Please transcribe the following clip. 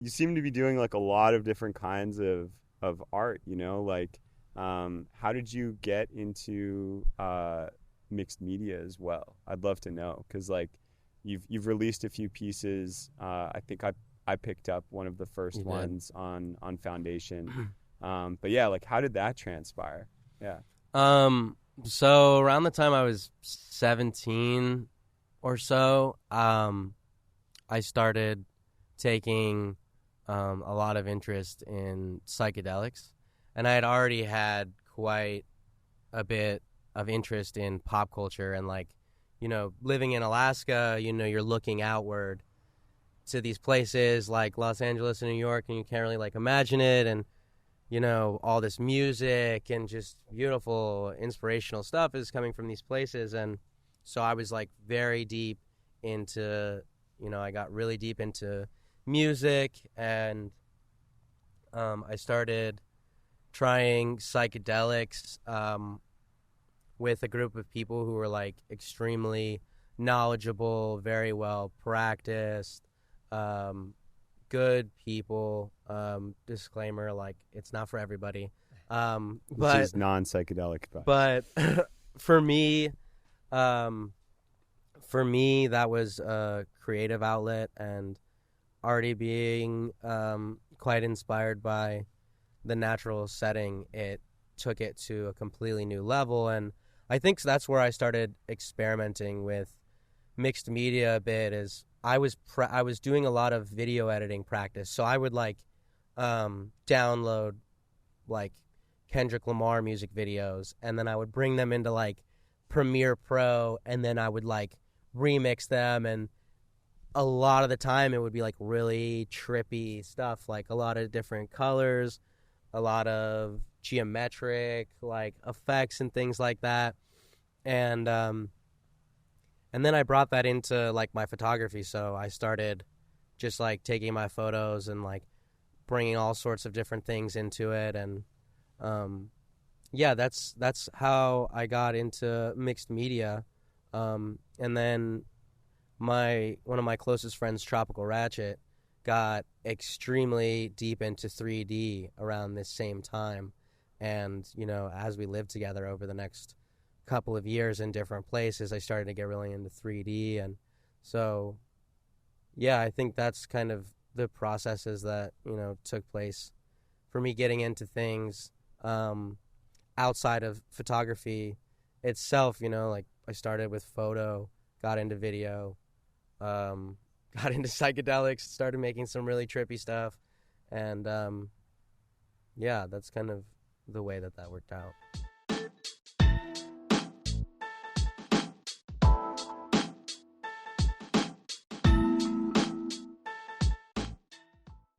you seem to be doing like a lot of different kinds of art, like how did you get into mixed media as well? I'd love to know because like you've released a few pieces. I think I picked up one of the You first did. ones on Foundation. But yeah, like how did that transpire? Yeah. Um, so around the time I was 17 or so, I started taking a lot of interest in psychedelics, and I had already had quite a bit of interest in pop culture and like, living in Alaska, you're looking outward to these places like Los Angeles and New York, and you can't really like imagine it, and all this music and just beautiful, inspirational stuff is coming from these places. And so I was like very deep into, I got really deep into music, and I started trying psychedelics with a group of people who were like extremely knowledgeable, very well practiced, um, good people. Disclaimer, like it's not for everybody. This But is non-psychedelic advice. but for me, um, that was a creative outlet, and already being quite inspired by the natural setting, it took it to a completely new level. And I think that's where I started experimenting with mixed media a bit. Is I was doing a lot of video editing practice, so I would like download like Kendrick Lamar music videos, and then I would bring them into like Premiere Pro, and then I would like remix them. And a lot of the time it would be like really trippy stuff, like a lot of different colors, a lot of geometric like effects and things like that. And then I brought that into like my photography, so I started just like taking my photos and like bringing all sorts of different things into it. And yeah, that's how I got into mixed media. And then one of my closest friends, Tropical Ratchet, got extremely deep into 3D around this same time. And as we lived together over the next couple of years in different places, I started to get really into 3D. And so yeah, I think that's kind of the processes that took place for me getting into things outside of photography itself. Like I started with photo, got into video, got into psychedelics, started making some really trippy stuff. And yeah, that's kind of the way that worked out.